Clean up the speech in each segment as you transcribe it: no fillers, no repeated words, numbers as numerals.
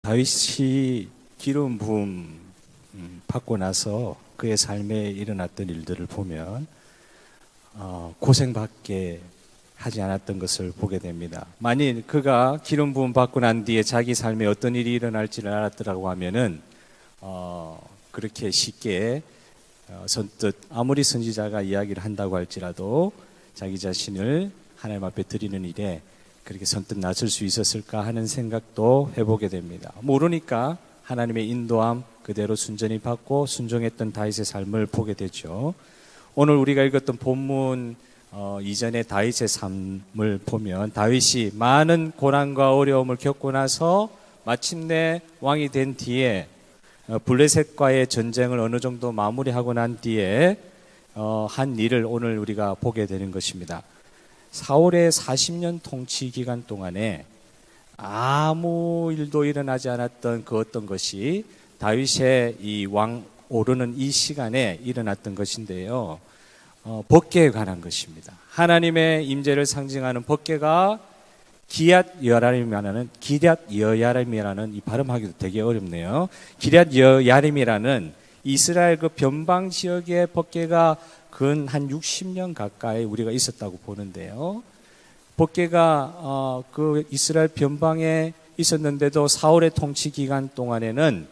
다윗이 기름 부음 받고 나서 그의 삶에 일어났던 일들을 보면 고생밖에 하지 않았던 것을 보게 됩니다. 만일 그가 기름 부음 받고 난 뒤에 자기 삶에 어떤 일이 일어날지를 알았더라고 하면은 그렇게 쉽게 선뜻 아무리 선지자가 이야기를 한다고 할지라도 자기 자신을 하나님 앞에 드리는 일에 그렇게 선뜻 나설 수 있었을까 하는 생각도 해보게 됩니다. 모르니까 하나님의 인도함 그대로 순전히 받고 순종했던 다윗의 삶을 보게 되죠. 오늘 우리가 읽었던 본문 이전에 다윗의 삶을 보면 다윗이 많은 고난과 어려움을 겪고 나서 마침내 왕이 된 뒤에 블레셋과의 전쟁을 어느 정도 마무리하고 난 뒤에 한 일을 오늘 우리가 보게 되는 것입니다. 사울의 40년 통치 기간 동안에 아무 일도 일어나지 않았던 그 어떤 것이 다윗의 이 왕 오르는 이 시간에 일어났던 것인데요. 법궤에 관한 것입니다. 하나님의 임재를 상징하는 법궤가 기얏 여야림이라는 이 발음하기도 되게 어렵네요. 기얏 여야림이라는 이스라엘 그 변방 지역의 법궤가 근 한 60년 가까이 우리가 있었다고 보는데요. 법궤가 그 이스라엘 변방에 있었는데도 사울의 통치 기간 동안에는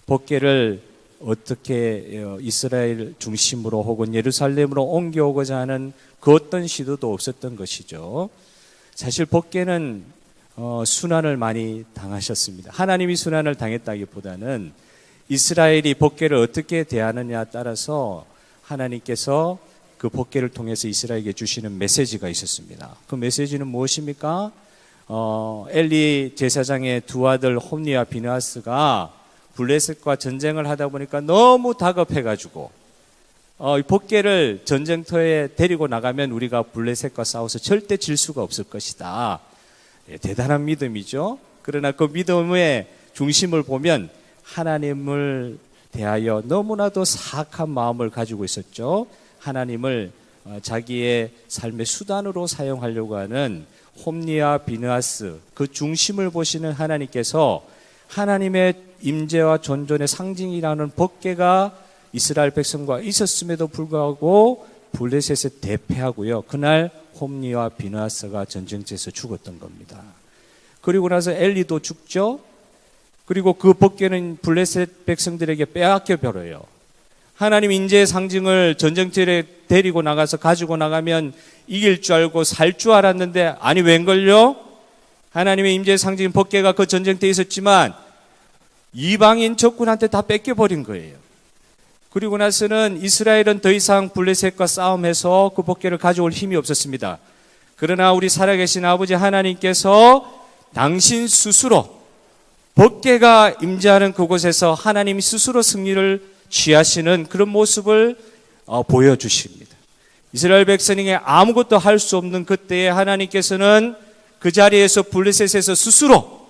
법궤를 어떻게 이스라엘 중심으로 혹은 예루살렘으로 옮겨오고자 하는 그 어떤 시도도 없었던 것이죠. 사실 법궤는 순환을 많이 당하셨습니다. 하나님이 순환을 당했다기보다는 이스라엘이 법궤를 어떻게 대하느냐에 따라서 하나님께서 그 법궤를 통해서 이스라엘에게 주시는 메시지가 있었습니다. 그 메시지는 무엇입니까? 엘리 제사장의 두 아들 홈니와 비느하스가 블레셋과 전쟁을 하다 보니까 너무 다급해가지고 이 법궤를 전쟁터에 데리고 나가면 우리가 블레셋과 싸워서 절대 질 수가 없을 것이다. 대단한 믿음이죠. 그러나 그 믿음의 중심을 보면 하나님을 대하여 너무나도 사악한 마음을 가지고 있었죠. 하나님을 자기의 삶의 수단으로 사용하려고 하는 홈니와 비느하스 그 중심을 보시는 하나님께서 하나님의 임재와 존존의 상징이라는 법궤가 이스라엘 백성과 있었음에도 불구하고 블레셋에 대패하고요. 그날 홈니와 비느하스가 전쟁터에서 죽었던 겁니다. 그리고 나서 엘리도 죽죠. 그리고 그 법궤는 블레셋 백성들에게 빼앗겨 버려요. 하나님 인재의 상징을 전쟁터에 데리고 나가서 가지고 나가면 이길 줄 알고 살 줄 알았는데 아니 웬걸요? 하나님의 임재의 상징인 법궤가 그 전쟁터에 있었지만 이방인 적군한테 다 뺏겨버린 거예요. 그리고 나서는 이스라엘은 더 이상 블레셋과 싸움해서 그 법궤를 가져올 힘이 없었습니다. 그러나 우리 살아계신 아버지 하나님께서 당신 스스로 법궤가 임재하는 그곳에서 하나님이 스스로 승리를 취하시는 그런 모습을 보여주십니다. 이스라엘 백성에게 아무것도 할 수 없는 그때에 하나님께서는 그 자리에서 블레셋에서 스스로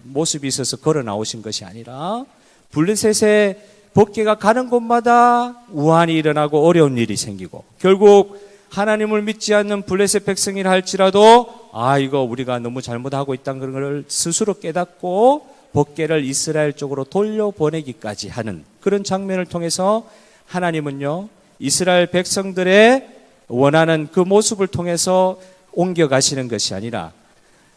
모습이 있어서 걸어 나오신 것이 아니라 블레셋의 법궤가 가는 곳마다 우환이 일어나고 어려운 일이 생기고 결국 하나님을 믿지 않는 블레셋 백성이라 할지라도 이거 우리가 너무 잘못하고 있다는 그런 걸 스스로 깨닫고 법궤를 이스라엘 쪽으로 돌려보내기까지 하는 그런 장면을 통해서 하나님은요 이스라엘 백성들의 원하는 그 모습을 통해서 옮겨가시는 것이 아니라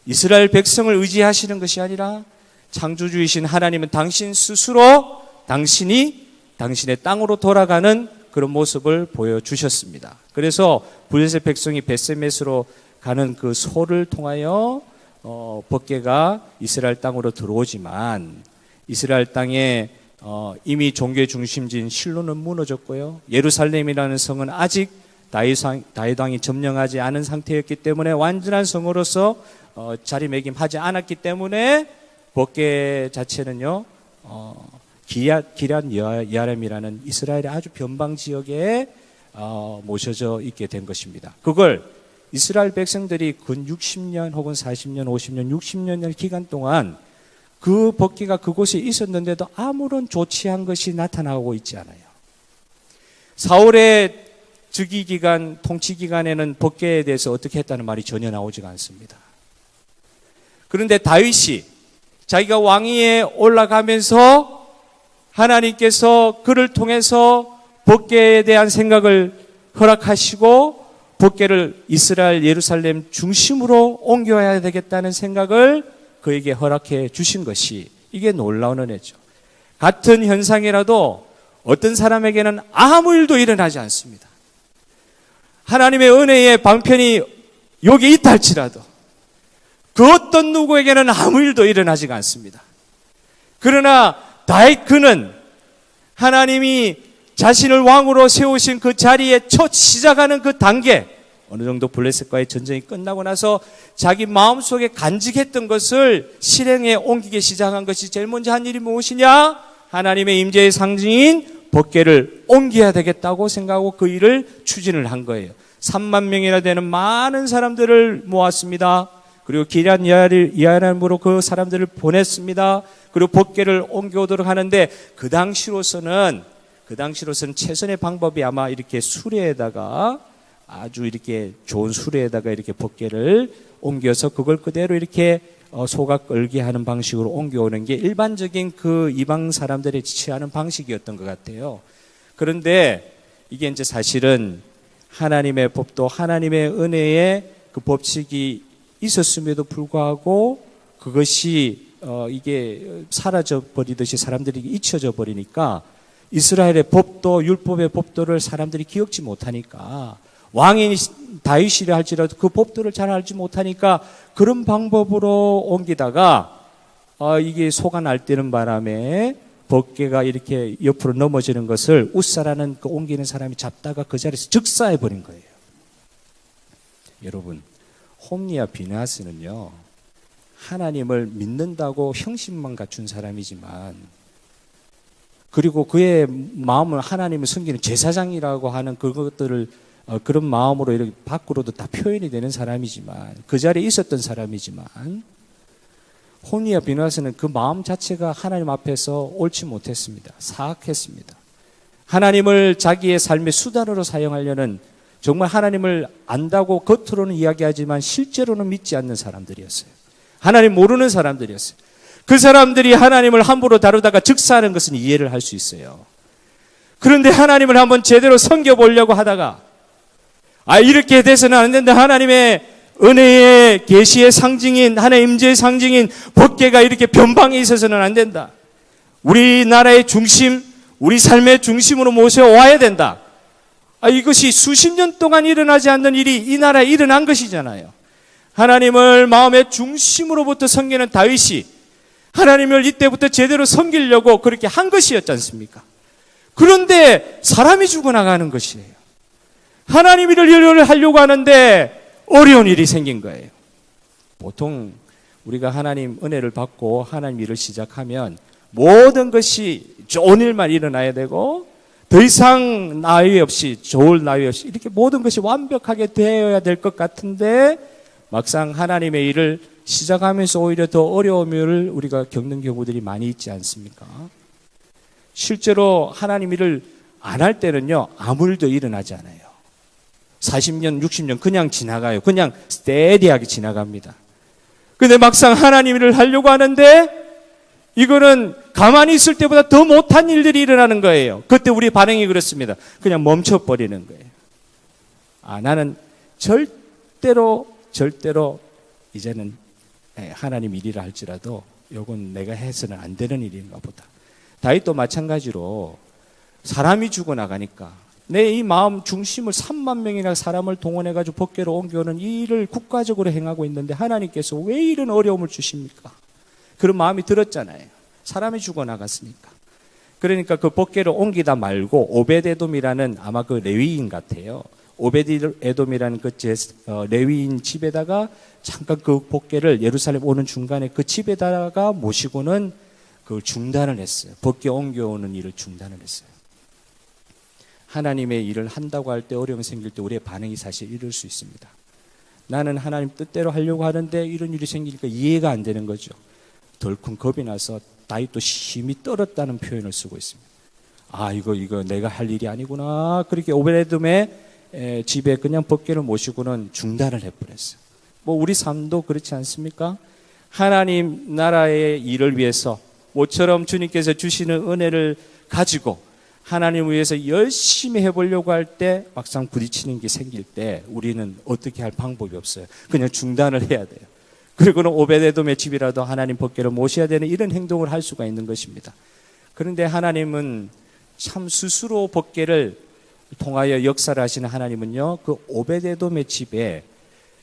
이스라엘 백성을 의지하시는 것이 아니라 창조주이신 하나님은 당신 스스로 당신이 당신의 땅으로 돌아가는 그런 모습을 보여주셨습니다. 그래서 블레셋 백성이 벳세메스로 가는 그 소를 통하여 법궤가 이스라엘 땅으로 들어오지만 이스라엘 땅에 이미 종교의 중심지인 실로는 무너졌고요. 예루살렘이라는 성은 아직 다윗 왕이 점령하지 않은 상태였기 때문에 완전한 성으로서 자리매김하지 않았기 때문에 법궤 자체는요 기럇 여아람이라는 이스라엘의 아주 변방 지역에 모셔져 있게 된 것입니다. 그걸 이스라엘 백성들이 근 60년 혹은 40년, 50년, 60년 기간 동안 그 법궤가 그곳에 있었는데도 아무런 조치한 것이 나타나고 있지 않아요. 사울의 즉위기간, 통치기간에는 법궤에 대해서 어떻게 했다는 말이 전혀 나오지가 않습니다. 그런데 다윗이 자기가 왕위에 올라가면서 하나님께서 그를 통해서 법궤에 대한 생각을 허락하시고 법궤를 이스라엘 예루살렘 중심으로 옮겨야 되겠다는 생각을 그에게 허락해 주신 것이, 이게 놀라운 은혜죠. 같은 현상이라도 어떤 사람에게는 아무 일도 일어나지 않습니다. 하나님의 은혜의 방편이 여기 있다 할지라도 그 어떤 누구에게는 아무 일도 일어나지가 않습니다. 그러나 다윗은 하나님이 자신을 왕으로 세우신 그 자리에 첫 시작하는 그 단계, 어느 정도 블레셋과의 전쟁이 끝나고 나서 자기 마음속에 간직했던 것을 실행에 옮기기 시작한 것이 제일 먼저 한 일이 무엇이냐? 하나님의 임재의 상징인 법궤를 옮겨야 되겠다고 생각하고 그 일을 추진을 한 거예요. 3만 명이나 되는 많은 사람들을 모았습니다. 그리고 기럇 여아림으로 그 사람들을 보냈습니다. 그리고 법궤를 옮겨오도록 하는데 그 당시로서는 최선의 방법이 아마 이렇게 수레에다가, 아주 이렇게 좋은 수레에다가 이렇게 법궤를 옮겨서 그걸 그대로 이렇게 소가 끌게 하는 방식으로 옮겨오는 게 일반적인 그 이방 사람들이 취하는 방식이었던 것 같아요. 그런데 이게 이제 사실은 하나님의 법도 하나님의 은혜의 그 법칙이 있었음에도 불구하고 그것이 이게 사라져 버리듯이 사람들이 잊혀져 버리니까 이스라엘의 법도, 율법의 법도를 사람들이 기억지 못하니까, 왕인 다윗이라 할지라도 그 법도를 잘 알지 못하니까 그런 방법으로 옮기다가 이게 소가 날뛰는 바람에 법궤가 이렇게 옆으로 넘어지는 것을 웃사라는 그 옮기는 사람이 잡다가 그 자리에서 즉사해 버린 거예요. 여러분, 홈리와 비느하스는요, 하나님을 믿는다고 형식만 갖춘 사람이지만, 그리고 그의 마음을 하나님을 섬기는 제사장이라고 하는 그것들을 그런 마음으로 이렇게 밖으로도 다 표현이 되는 사람이지만, 그 자리에 있었던 사람이지만, 홈리와 비느하스는 그 마음 자체가 하나님 앞에서 옳지 못했습니다. 사악했습니다. 하나님을 자기의 삶의 수단으로 사용하려는, 정말 하나님을 안다고 겉으로는 이야기하지만 실제로는 믿지 않는 사람들이었어요. 하나님 모르는 사람들이었어요. 그 사람들이 하나님을 함부로 다루다가 즉사하는 것은 이해를 할 수 있어요. 그런데 하나님을 한번 제대로 섬겨보려고 하다가 이렇게 돼서는 안 된다. 하나님의 은혜의 계시의 상징인, 하나님의 임재의 상징인 법궤가 이렇게 변방에 있어서는 안 된다. 우리나라의 중심, 우리 삶의 중심으로 모셔와야 된다. 이것이 수십 년 동안 일어나지 않는 일이 이 나라에 일어난 것이잖아요. 하나님을 마음의 중심으로부터 섬기는 다윗이 하나님을 이때부터 제대로 섬기려고 그렇게 한 것이었지 않습니까? 그런데 사람이 죽어나가는 것이에요. 하나님 일을 하려고 하는데 어려운 일이 생긴 거예요. 보통 우리가 하나님 은혜를 받고 하나님 일을 시작하면 모든 것이 좋은 일만 일어나야 되고 더 이상 나위 없이, 좋을 나위 없이 이렇게 모든 것이 완벽하게 되어야 될 것 같은데 막상 하나님의 일을 시작하면서 오히려 더 어려움을 우리가 겪는 경우들이 많이 있지 않습니까? 실제로 하나님 일을 안 할 때는요, 아무 일도 일어나지 않아요. 40년, 60년 그냥 지나가요. 그냥 스테디하게 지나갑니다. 근데 막상 하나님 일을 하려고 하는데 이거는 가만히 있을 때보다 더 못한 일들이 일어나는 거예요. 그때 우리 반응이 그렇습니다. 그냥 멈춰버리는 거예요. 나는 절대로 이제는 하나님 일이라 할지라도 이건 내가 해서는 안 되는 일인가 보다. 다윗도 마찬가지로 사람이 죽어나가니까 내 이 마음 중심을 3만 명이나 사람을 동원해가지고 법궤로 옮겨오는 이 일을 국가적으로 행하고 있는데 하나님께서 왜 이런 어려움을 주십니까? 그런 마음이 들었잖아요. 사람이 죽어나갔으니까. 그러니까 그 법궤를 옮기다 말고 오벳에돔이라는 아마 그 레위인 같아요. 오벳에돔이라는 그 레위인 집에다가 잠깐 그 법궤를 예루살렘 오는 중간에 그 집에다가 모시고는 그걸 중단을 했어요. 법궤 옮겨오는 일을 중단을 했어요. 하나님의 일을 한다고 할 때 어려움이 생길 때 우리의 반응이 사실 이럴 수 있습니다. 나는 하나님 뜻대로 하려고 하는데 이런 일이 생기니까 이해가 안 되는 거죠. 덜큰 겁이 나서 다윗도 심히 떨었다는 표현을 쓰고 있습니다. 이거 내가 할 일이 아니구나. 그렇게 오벳에돔의 집에 그냥 법궤를 모시고는 중단을 해버렸어요. 우리 삶도 그렇지 않습니까? 하나님 나라의 일을 위해서 모처럼 주님께서 주시는 은혜를 가지고 하나님을 위해서 열심히 해보려고 할 때 막상 부딪히는 게 생길 때 우리는 어떻게 할 방법이 없어요. 그냥 중단을 해야 돼요. 그리고는 오베데돔의 집이라도 하나님 법궤를 모셔야 되는 이런 행동을 할 수가 있는 것입니다. 그런데 하나님은 참 스스로 법궤를 통하여 역사를 하시는 하나님은요, 그 오베데돔의 집에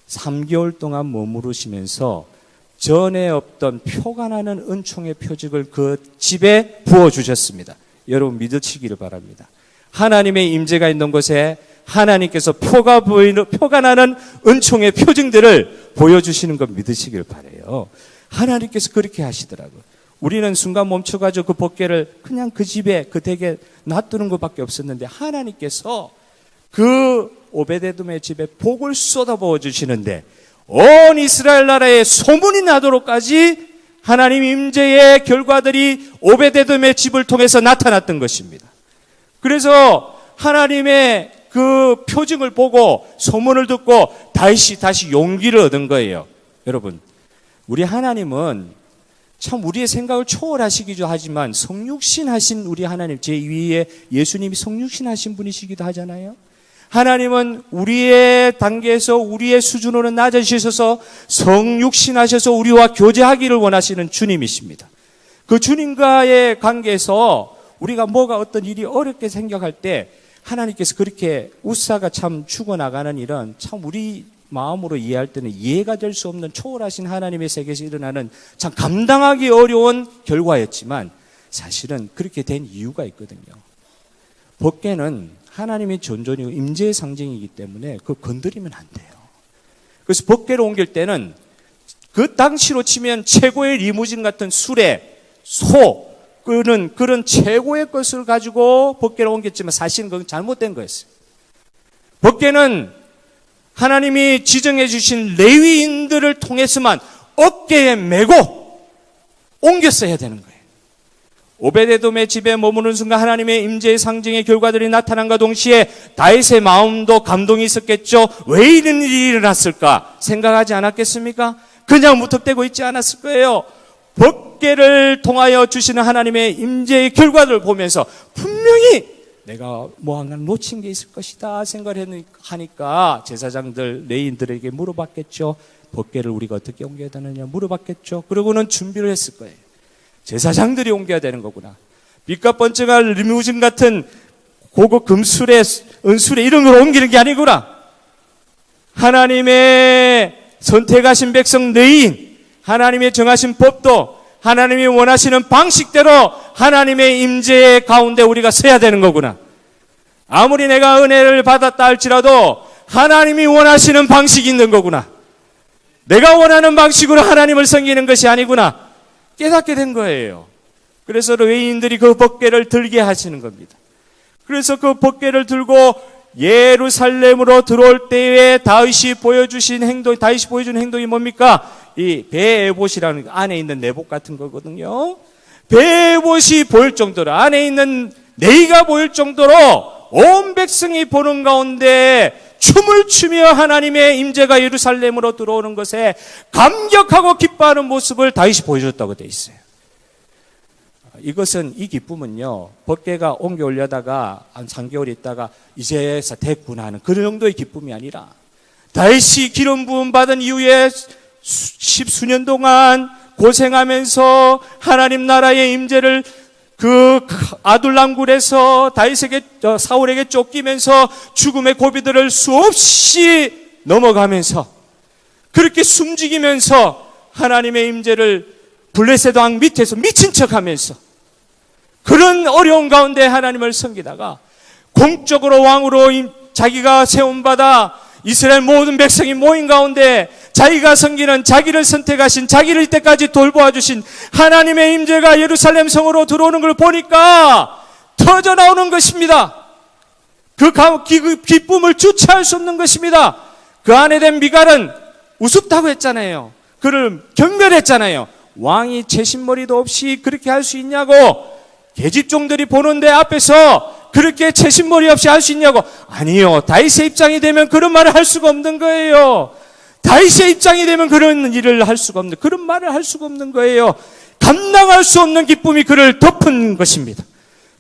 3개월 동안 머무르시면서 전에 없던 표가 나는 은총의 표적을 그 집에 부어주셨습니다. 여러분 믿으시기를 바랍니다. 하나님의 임재가 있는 곳에 하나님께서 표가 나는 은총의 표징들을 보여주시는 것 믿으시길 바라요. 하나님께서 그렇게 하시더라고요. 우리는 순간 멈춰가지고 그 법궤를 그냥 그 집에 그 댁에 놔두는 것밖에 없었는데 하나님께서 그 오베데돔의 집에 복을 쏟아부어 주시는데 온 이스라엘 나라에 소문이 나도록까지 하나님 임재의 결과들이 오베데돔의 집을 통해서 나타났던 것입니다. 그래서 하나님의 그 표징을 보고 소문을 듣고 다시 용기를 얻은 거예요. 여러분, 우리 하나님은 참 우리의 생각을 초월하시기도 하지만 성육신 하신 우리 하나님, 제2위의 예수님이 성육신 하신 분이시기도 하잖아요. 하나님은 우리의 단계에서 우리의 수준으로 낮아지셔서 성육신 하셔서 우리와 교제하기를 원하시는 주님이십니다. 그 주님과의 관계에서 우리가 뭐가 어떤 일이 어렵게 생각할 때 하나님께서 그렇게 우사가 참 죽어나가는 일은 참 우리 마음으로 이해할 때는 이해가 될 수 없는 초월하신 하나님의 세계에서 일어나는 참 감당하기 어려운 결과였지만 사실은 그렇게 된 이유가 있거든요. 법궤는 하나님의 존존이고 임재의 상징이기 때문에 그거 건드리면 안 돼요. 그래서 법궤를 옮길 때는 그 당시로 치면 최고의 리무진 같은 수레, 소, 그런 최고의 것을 가지고 법궤를 옮겼지만 사실은 그건 잘못된 거였어요. 법궤는 하나님이 지정해 주신 레위인들을 통해서만 어깨에 메고 옮겼어야 되는 거예요. 오베데돔의 집에 머무는 순간 하나님의 임재의 상징의 결과들이 나타난과 동시에 다윗의 마음도 감동이 있었겠죠. 왜 이런 일이 일어났을까 생각하지 않았겠습니까? 그냥 무턱대고 있지 않았을 거예요. 법궤를 통하여 주시는 하나님의 임재의 결과들을 보면서 분명히 내가 뭐 하나 놓친 게 있을 것이다 생각을 하니까 제사장들, 레위인들에게 물어봤겠죠. 법궤를 우리가 어떻게 옮겨야 되느냐 물어봤겠죠. 그러고는 준비를 했을 거예요. 제사장들이 옮겨야 되는 거구나. 빛과 번쩍할 리무진 같은 고급 금술에, 은술에 이런 걸 옮기는 게 아니구나. 하나님의 선택하신 백성 레위인, 하나님의 정하신 법도 하나님이 원하시는 방식대로 하나님의 임재 가운데 우리가 서야 되는 거구나. 아무리 내가 은혜를 받았다 할지라도 하나님이 원하시는 방식이 있는 거구나. 내가 원하는 방식으로 하나님을 섬기는 것이 아니구나. 깨닫게 된 거예요. 그래서 레위인들이 그 법궤를 들게 하시는 겁니다. 그래서 그 법궤를 들고 예루살렘으로 들어올 때에 다윗이 보여준 행동이 뭡니까? 이 배에봇이라는 안에 있는 내복 같은 거거든요. 배에봇이 보일 정도로, 안에 있는 네이가 보일 정도로 온 백성이 보는 가운데 춤을 추며 하나님의 임재가 예루살렘으로 들어오는 것에 감격하고 기뻐하는 모습을 다윗이 보여줬다고 되어 있어요. 이 기쁨은요, 법궤가 옮겨 올려다가 한 3개월 있다가 이제 됐구나 하는 그런 정도의 기쁨이 아니라 다윗이 기름 부음 받은 이후에 십수년 동안 고생하면서 하나님 나라의 임재를 그 아둘람 굴에서 사울에게 쫓기면서 죽음의 고비들을 수없이 넘어가면서 그렇게 숨지기면서 하나님의 임재를 블레셋 왕 밑에서 미친 척하면서 그런 어려운 가운데 하나님을 섬기다가 공적으로 왕으로 자기가 세움받아 이스라엘 모든 백성이 모인 가운데 자기가 섬기는 자기를 선택하신 자기를 이때까지 돌보아 주신 하나님의 임재가 예루살렘 성으로 들어오는 걸 보니까 터져 나오는 것입니다. 그 기쁨을 주체할 수 없는 것입니다. 그 안에 된 미갈은 우습다고 했잖아요. 그를 경멸했잖아요. 왕이 채신머리도 없이 그렇게 할 수 있냐고, 계집종들이 보는데 앞에서 그렇게 채신머리 없이 할 수 있냐고. 아니요, 다윗의 입장이 되면 그런 말을 할 수가 없는 거예요. 다윗의 입장이 되면 그런 일을 할 수가 없는, 그런 말을 할 수가 없는 거예요. 감당할 수 없는 기쁨이 그를 덮은 것입니다.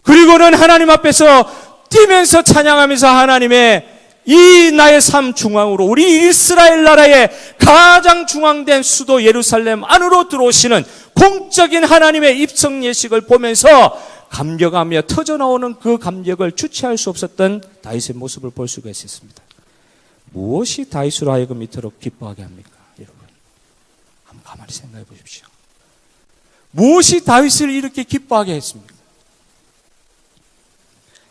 그리고는 하나님 앞에서 뛰면서 찬양하면서 하나님의 이 나의 삶 중앙으로 우리 이스라엘 나라의 가장 중앙된 수도 예루살렘 안으로 들어오시는 공적인 하나님의 입성 예식을 보면서 감격하며 터져나오는 그 감격을 주체할 수 없었던 다윗의 모습을 볼 수가 있었습니다. 무엇이 다윗으로 하여금 이토록 기뻐하게 합니까? 여러분, 한번 가만히 생각해 보십시오. 무엇이 다윗을 이렇게 기뻐하게 했습니까?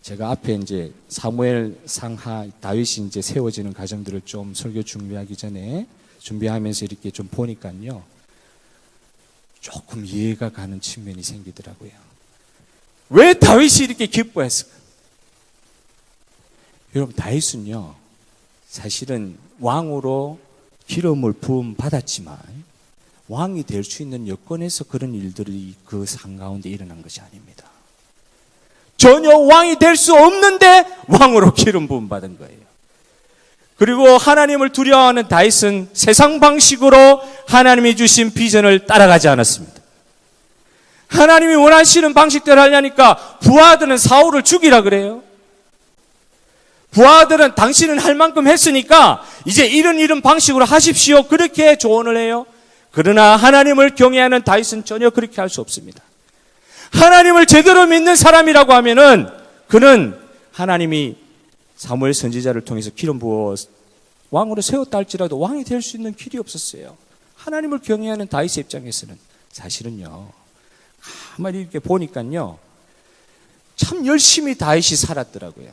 제가 앞에 이제 사무엘 상하 다윗이 이제 세워지는 과정들을 좀 설교 준비하기 전에 준비하면서 이렇게 좀 보니까요, 조금 이해가 가는 측면이 생기더라고요. 왜 다윗이 이렇게 기뻐했을까? 여러분, 다윗은요, 사실은 왕으로 기름을 부음 받았지만 왕이 될 수 있는 여건에서 그런 일들이 그 상 가운데 일어난 것이 아닙니다. 전혀 왕이 될 수 없는데 왕으로 기름 부음 받은 거예요. 그리고 하나님을 두려워하는 다윗은 세상 방식으로 하나님이 주신 비전을 따라가지 않았습니다. 하나님이 원하시는 방식대로 하려니까 부하들은 사울을 죽이라 그래요. 부하들은 당신은 할 만큼 했으니까 이제 이런 방식으로 하십시오, 그렇게 조언을 해요. 그러나 하나님을 경외하는 다윗은 전혀 그렇게 할 수 없습니다. 하나님을 제대로 믿는 사람이라고 하면은 그는 하나님이 사무엘 선지자를 통해서 기름 부어 왕으로 세웠다 할지라도 왕이 될 수 있는 길이 없었어요. 하나님을 경외하는 다윗의 입장에서는 사실은요, 가만히 이렇게 보니까요, 참 열심히 다윗이 살았더라고요.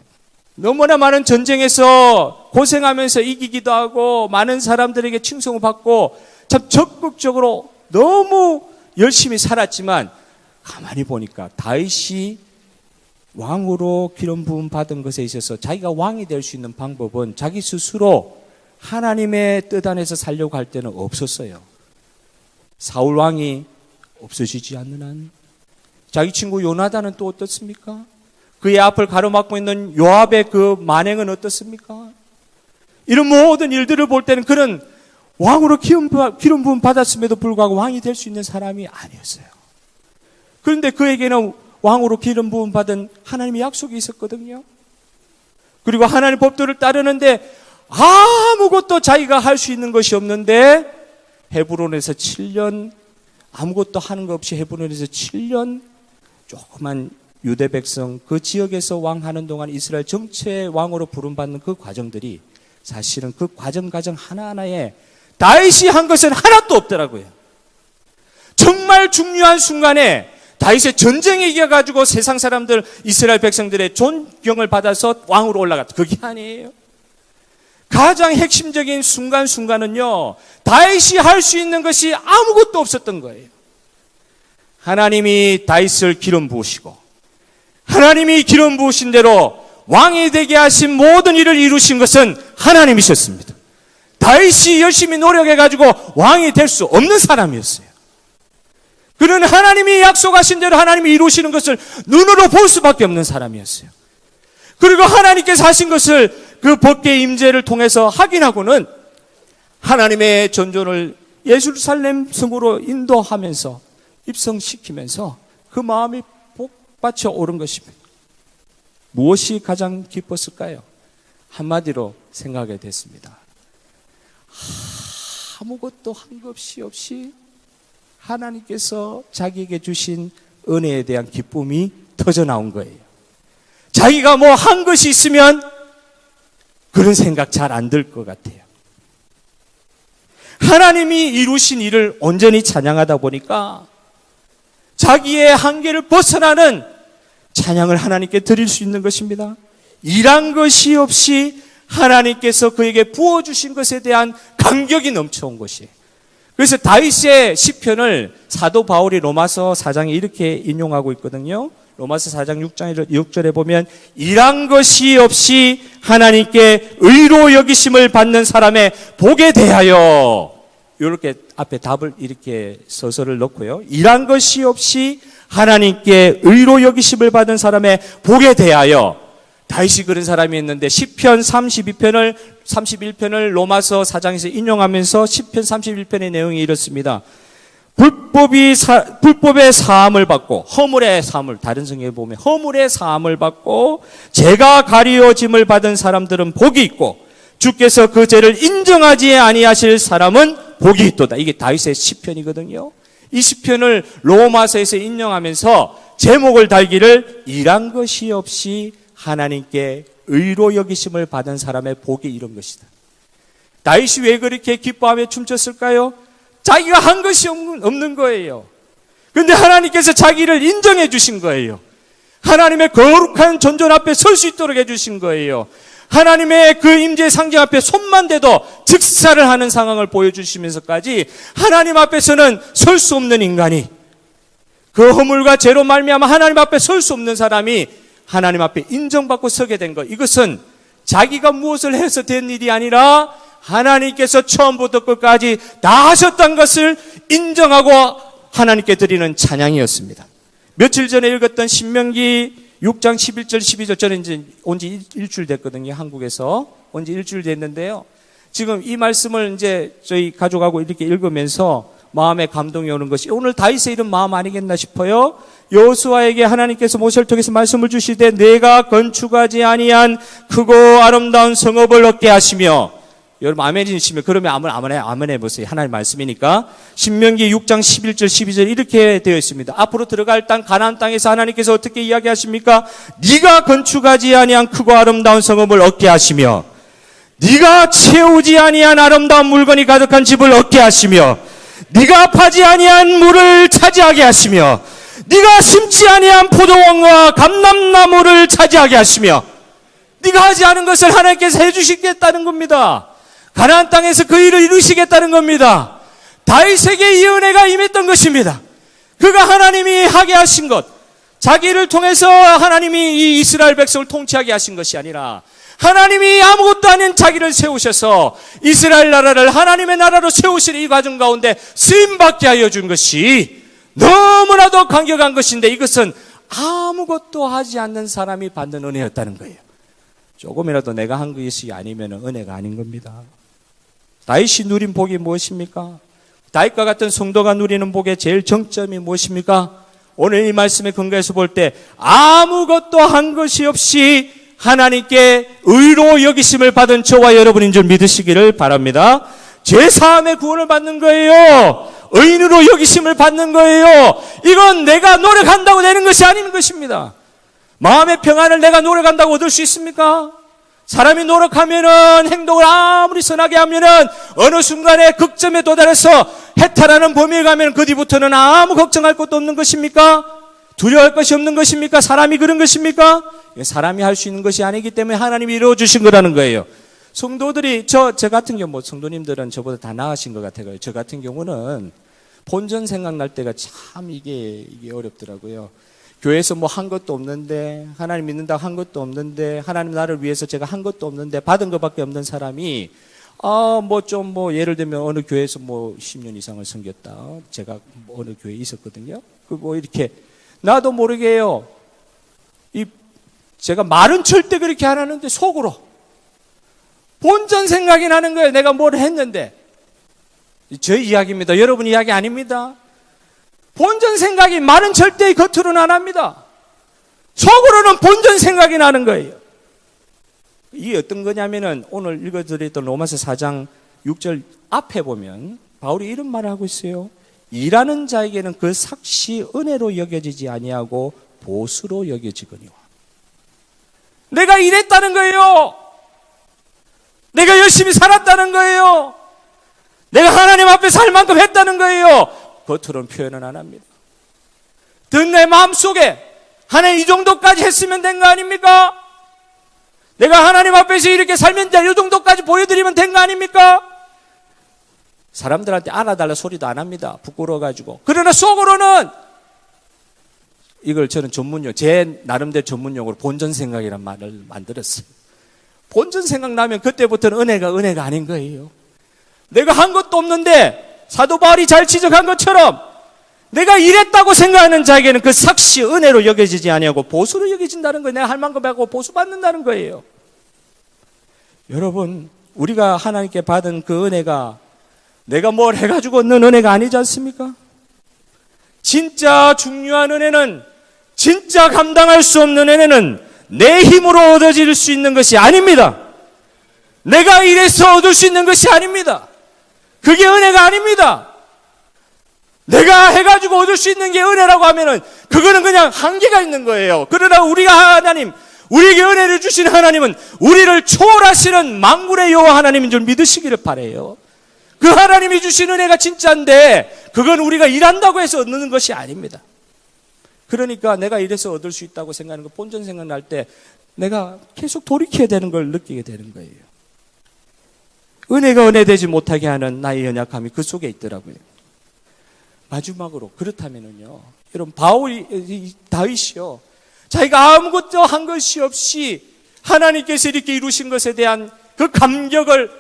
너무나 많은 전쟁에서 고생하면서 이기기도 하고 많은 사람들에게 칭송을 받고 참 적극적으로 너무 열심히 살았지만, 가만히 보니까 다윗이 왕으로 기름 부음 받은 것에 있어서 자기가 왕이 될 수 있는 방법은 자기 스스로 하나님의 뜻 안에서 살려고 할 때는 없었어요. 사울 왕이 없어지지 않는 한, 자기 친구 요나단은 또 어떻습니까? 그의 앞을 가로막고 있는 요압의 그 만행은 어떻습니까? 이런 모든 일들을 볼 때는 그는 왕으로 기름 부음 받았음에도 불구하고 왕이 될 수 있는 사람이 아니었어요. 그런데 그에게는 왕으로 기름 부음 받은 하나님의 약속이 있었거든요. 그리고 하나님의 법도를 따르는데 아무것도 자기가 할 수 있는 것이 없는데 헤브론에서 7년, 아무것도 하는 것 없이 헤브론에서 7년 조그만 유대 백성 그 지역에서 왕하는 동안 이스라엘 전체 왕으로 부름받는 그 과정들이 사실은 그 과정 하나하나에 다윗이 한 것은 하나도 없더라고요. 정말 중요한 순간에 다윗의 전쟁에 이겨가지고 세상 사람들, 이스라엘 백성들의 존경을 받아서 왕으로 올라갔다, 그게 아니에요. 가장 핵심적인 순간은요, 다윗이 할 수 있는 것이 아무것도 없었던 거예요. 하나님이 다윗을 기름 부으시고 하나님이 기름 부으신 대로 왕이 되게 하신 모든 일을 이루신 것은 하나님이셨습니다. 다윗이 열심히 노력해가지고 왕이 될 수 없는 사람이었어요. 그는 하나님이 약속하신 대로 하나님이 이루시는 것을 눈으로 볼 수밖에 없는 사람이었어요. 그리고 하나님께서 하신 것을 그 법궤의 임재를 통해서 확인하고는 하나님의 전존을 예루살렘 성으로 인도하면서 입성시키면서 그 마음이 복받쳐 오른 것입니다. 무엇이 가장 기뻤을까요? 한마디로 생각이 됐습니다. 아무것도 한 것 없이 하나님께서 자기에게 주신 은혜에 대한 기쁨이 터져 나온 거예요. 자기가 뭐 한 것이 있으면 그런 생각 잘 안 들 것 같아요. 하나님이 이루신 일을 온전히 찬양하다 보니까 자기의 한계를 벗어나는 찬양을 하나님께 드릴 수 있는 것입니다. 일한 것이 없이 하나님께서 그에게 부어주신 것에 대한 감격이 넘쳐온 것이에요. 그래서 다윗의 시편을 사도 바울이 로마서 4장에 이렇게 인용하고 있거든요. 로마서 4장 6절에 보면 일한 것이 없이 하나님께 의로 여기심을 받는 사람의 복에 대하여, 이렇게 앞에 답을 이렇게 서서를 넣고요. 일한 것이 없이 하나님께 의로 여기심을 받은 사람의 복에 대하여 다윗이 그런 사람이었는데 시편 31편을 로마서 4장에서 인용하면서 시편 31편의 내용이 이렇습니다. 불법의 사함을 받고 허물의 사함을, 다른 성경에 보면 허물의 사함을 받고 죄가 가리워짐을 받은 사람들은 복이 있고 주께서 그 죄를 인정하지 아니하실 사람은 복이 있도다. 이게 다윗의 시편이거든요. 이 시편을 로마서에서 인용하면서 제목을 달기를 일한 것이 없이 하나님께 의로 여기심을 받은 사람의 복이 이런 것이다. 다윗이 왜 그렇게 기뻐하며 춤췄을까요? 자기가 한 것이 없는 거예요. 그런데 하나님께서 자기를 인정해 주신 거예요. 하나님의 거룩한 존존 앞에 설 수 있도록 해주신 거예요. 하나님의 그 임재의 상징 앞에 손만 대도 즉사를 하는 상황을 보여주시면서까지 하나님 앞에서는 설 수 없는 인간이, 그 허물과 죄로 말미암아 하나님 앞에 설 수 없는 사람이 하나님 앞에 인정받고 서게 된 것, 이것은 자기가 무엇을 해서 된 일이 아니라 하나님께서 처음부터 끝까지 다 하셨던 것을 인정하고 하나님께 드리는 찬양이었습니다. 며칠 전에 읽었던 신명기 6장 11절 12절, 저는 이제 온 지 일주일 됐거든요. 한국에서 온 지 일주일 됐는데요. 지금 이 말씀을 이제 저희 가족하고 이렇게 읽으면서 마음에 감동이 오는 것이 오늘 다윗의 이런 마음 아니겠나 싶어요. 여호수아에게 하나님께서 모세를 통해서 말씀을 주시되 내가 건축하지 아니한 크고 아름다운 성읍을 얻게 하시며, 여러분 아멘이시면 그러면 아멘 해보세요. 하나님 말씀이니까. 신명기 6장 11절 12절 이렇게 되어 있습니다. 앞으로 들어갈 땅 가나안 땅에서 하나님께서 어떻게 이야기하십니까? 네가 건축하지 아니한 크고 아름다운 성읍을 얻게 하시며, 네가 채우지 아니한 아름다운 물건이 가득한 집을 얻게 하시며, 네가 파지 아니한 물을 차지하게 하시며, 네가 심지 아니한 포도원과 감람나무를 차지하게 하시며, 네가 하지 않은 것을 하나님께서 해주시겠다는 겁니다. 가나안 땅에서 그 일을 이루시겠다는 겁니다. 다윗에게 이 은혜가 임했던 것입니다. 그가 하나님이 하게 하신 것, 자기를 통해서 하나님이 이 이스라엘 백성을 통치하게 하신 것이 아니라 하나님이 아무것도 아닌 자기를 세우셔서 이스라엘 나라를 하나님의 나라로 세우시는 이 과정 가운데 쓰임받게 하여 준 것이 너무나도 감격한 것인데, 이것은 아무것도 하지 않는 사람이 받는 은혜였다는 거예요. 조금이라도 내가 한 것이 아니면 은혜가 아닌 겁니다. 다윗이 누린 복이 무엇입니까? 다윗과 같은 성도가 누리는 복의 제일 정점이 무엇입니까? 오늘 이 말씀에 근거해서 볼 때 아무것도 한 것이 없이 하나님께 의로 여기심을 받은 저와 여러분인 줄 믿으시기를 바랍니다. 죄사함의 구원을 받는 거예요. 의인으로 여기심을 받는 거예요. 이건 내가 노력한다고 되는 것이 아닌 것입니다. 마음의 평안을 내가 노력한다고 얻을 수 있습니까? 사람이 노력하면은, 행동을 아무리 선하게 하면은 어느 순간에 극점에 도달해서 해탈하는 범위에 가면 그 뒤부터는 아무 걱정할 것도 없는 것입니까? 두려워할 것이 없는 것입니까? 사람이 그런 것입니까? 사람이 할 수 있는 것이 아니기 때문에 하나님이 이루어주신 거라는 거예요. 성도들이, 저 같은 경우, 성도님들은 저보다 다 나으신 것 같아요. 저 같은 경우는 본전 생각날 때가 참 이게 어렵더라고요. 교회에서 뭐 한 것도 없는데, 하나님 믿는다고 한 것도 없는데, 하나님 나를 위해서 제가 한 것도 없는데, 받은 것밖에 없는 사람이, 예를 들면 어느 교회에서 10년 이상을 섬겼다. 제가 어느 교회에 있었거든요. 이렇게, 나도 모르게요. 제가 말은 절대 그렇게 안 하는데, 속으로. 본전 생각이 나는 거예요. 내가 뭘 했는데. 제 이야기입니다. 여러분 이야기 아닙니다. 본전 생각이, 말은 절대 겉으로는 안 합니다. 속으로는 본전 생각이 나는 거예요. 이게 어떤 거냐면은 오늘 읽어드렸던 로마서 4장 6절 앞에 보면 바울이 이런 말을 하고 있어요. 일하는 자에게는 그 삭시 은혜로 여겨지지 아니하고 보수로 여겨지거니와. 내가 일했다는 거예요. 내가 열심히 살았다는 거예요. 내가 하나님 앞에 살 만큼 했다는 거예요. 겉으로는 표현은 안 합니다. 내 마음속에 하나님 이 정도까지 했으면 된 거 아닙니까? 내가 하나님 앞에서 이렇게 살면 이 정도까지 보여드리면 된 거 아닙니까? 사람들한테 알아달라 소리도 안 합니다. 부끄러워가지고. 그러나 속으로는 이걸 저는 제 나름대로 전문용어로 본전 생각이란 말을 만들었어요. 본전 생각 나면 그때부터는 은혜가 아닌 거예요. 내가 한 것도 없는데 사도 바울이 잘 지적한 것처럼 내가 이랬다고 생각하는 자에게는 그 삭시 은혜로 여겨지지 아니하고 보수로 여겨진다는 거예요. 내가 할 만큼 하고 보수받는다는 거예요. 여러분, 우리가 하나님께 받은 그 은혜가 내가 뭘 해가지고 얻는 은혜가 아니지 않습니까? 진짜 중요한 은혜는, 진짜 감당할 수 없는 은혜는 내 힘으로 얻어질 수 있는 것이 아닙니다. 내가 이래서 얻을 수 있는 것이 아닙니다. 그게 은혜가 아닙니다. 내가 해가지고 얻을 수 있는 게 은혜라고 하면은 그거는 그냥 한계가 있는 거예요. 그러나 우리에게 은혜를 주시는 하나님은 우리를 초월하시는 만군의 여호와 하나님인 줄 믿으시기를 바라요. 그 하나님이 주신 은혜가 진짜인데 그건 우리가 일한다고 해서 얻는 것이 아닙니다. 그러니까 내가 이래서 얻을 수 있다고 생각하는 거 본전 생각날 때 내가 계속 돌이켜야 되는 걸 느끼게 되는 거예요. 은혜가 은혜되지 못하게 하는 나의 연약함이 그 속에 있더라고요. 마지막으로 그렇다면은요, 여러분 다윗이요, 자기가 아무것도 한 것이 없이 하나님께서 이렇게 이루신 것에 대한 그 감격을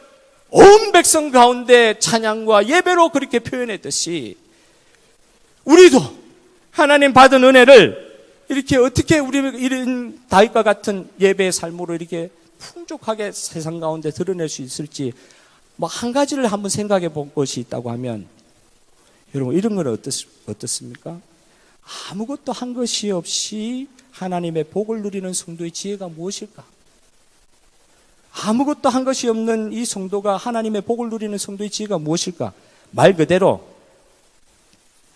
온 백성 가운데 찬양과 예배로 그렇게 표현했듯이 우리도 하나님 받은 은혜를 이렇게 어떻게 우리 이런 다윗과 같은 예배의 삶으로 이렇게 풍족하게 세상 가운데 드러낼 수 있을지 뭐 한 가지를 한번 생각해 본 것이 있다고 하면, 여러분 이런 건 어떻습니까? 아무것도 한 것이 없이 하나님의 복을 누리는 성도의 지혜가 무엇일까? 아무것도 한 것이 없는 이 성도가 하나님의 복을 누리는 성도의 지혜가 무엇일까? 말 그대로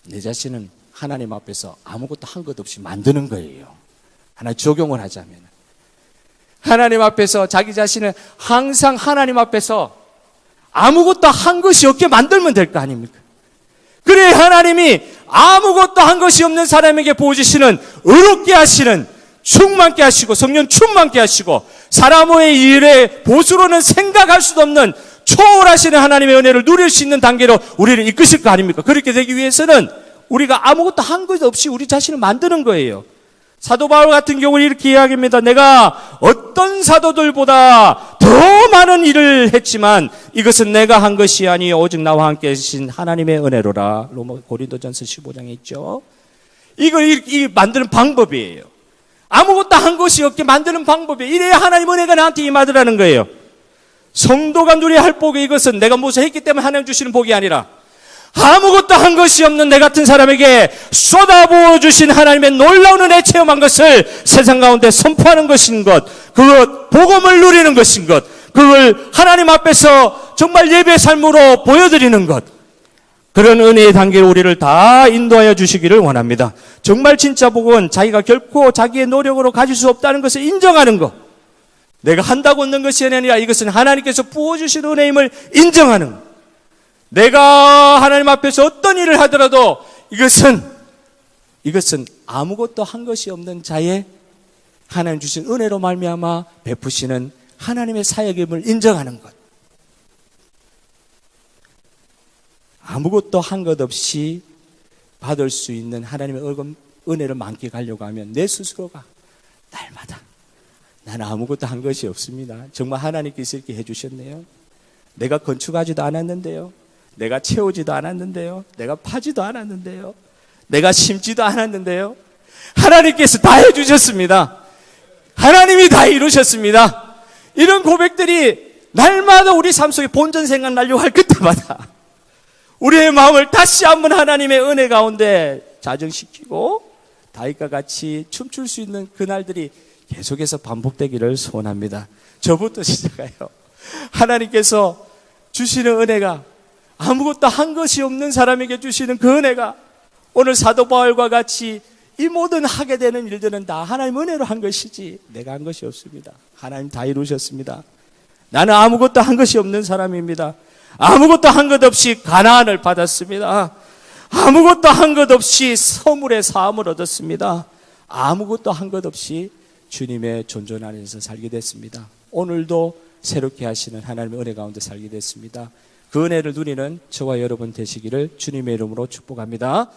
내 자신은 하나님 앞에서 아무것도 한 것 없이 만드는 거예요. 하나 적용을 하자면 하나님 앞에서 자기 자신을 항상 하나님 앞에서 아무것도 한 것이 없게 만들면 될 거 아닙니까? 그래 하나님이 아무것도 한 것이 없는 사람에게 부어주시는 의롭게 하시는, 충만케 하시고 성령 충만케 하시고 사람의 일에 보수로는 생각할 수도 없는 초월하시는 하나님의 은혜를 누릴 수 있는 단계로 우리를 이끄실 거 아닙니까? 그렇게 되기 위해서는 우리가 아무것도 한 것 없이 우리 자신을 만드는 거예요. 사도 바울 같은 경우는 이렇게 이야기합니다. 내가 어떤 사도들보다 더 많은 일을 했지만 이것은 내가 한 것이 아니요 오직 나와 함께 하신 하나님의 은혜로라. 고린도전서 15장에 있죠. 이걸 만드는 방법이에요. 아무것도 한 것이 없게 만드는 방법이에요. 이래야 하나님 은혜가 나한테 임하더라는 거예요. 성도가 누려야 할 복이, 이것은 내가 무엇을 했기 때문에 하나님 주시는 복이 아니라 아무것도 한 것이 없는 내 같은 사람에게 쏟아부어 주신 하나님의 놀라운 은혜 체험한 것을 세상 가운데 선포하는 것인 것, 그것 복음을 누리는 것인 것, 그걸 하나님 앞에서 정말 예배 삶으로 보여드리는 것, 그런 은혜의 단계로 우리를 다 인도하여 주시기를 원합니다. 정말 진짜 복은 자기가 결코 자기의 노력으로 가질 수 없다는 것을 인정하는 것, 내가 한다고 얻는 것이 아니라 이것은 하나님께서 부어주신 은혜임을 인정하는 것, 내가 하나님 앞에서 어떤 일을 하더라도 이것은 아무것도 한 것이 없는 자의 하나님 주신 은혜로 말미암아 베푸시는 하나님의 사역임을 인정하는 것. 아무것도 한 것 없이 받을 수 있는 하나님의 은혜를 만끽하려고 하면 내 스스로가 날마다 나는 아무것도 한 것이 없습니다. 정말 하나님께서 이렇게 해주셨네요. 내가 건축하지도 않았는데요. 내가 채우지도 않았는데요. 내가 파지도 않았는데요. 내가 심지도 않았는데요. 하나님께서 다 해주셨습니다. 하나님이 다 이루셨습니다. 이런 고백들이 날마다 우리 삶 속에 본전 생각나려고 할 그때마다 우리의 마음을 다시 한번 하나님의 은혜 가운데 자정시키고 다윗과 같이 춤출 수 있는 그날들이 계속해서 반복되기를 소원합니다. 저부터 시작해요. 하나님께서 주시는 은혜가, 아무것도 한 것이 없는 사람에게 주시는 그 은혜가 오늘 사도 바울과 같이 이 모든 하게 되는 일들은 다 하나님 은혜로 한 것이지 내가 한 것이 없습니다. 하나님 다 이루셨습니다. 나는 아무것도 한 것이 없는 사람입니다. 아무것도 한 것 없이 가나안을 받았습니다. 아무것도 한 것 없이 서물의 사함을 얻었습니다. 아무것도 한 것 없이 주님의 존존 안에서 살게 됐습니다. 오늘도 새롭게 하시는 하나님의 은혜 가운데 살게 됐습니다. 그 은혜를 누리는 저와 여러분 되시기를 주님의 이름으로 축복합니다.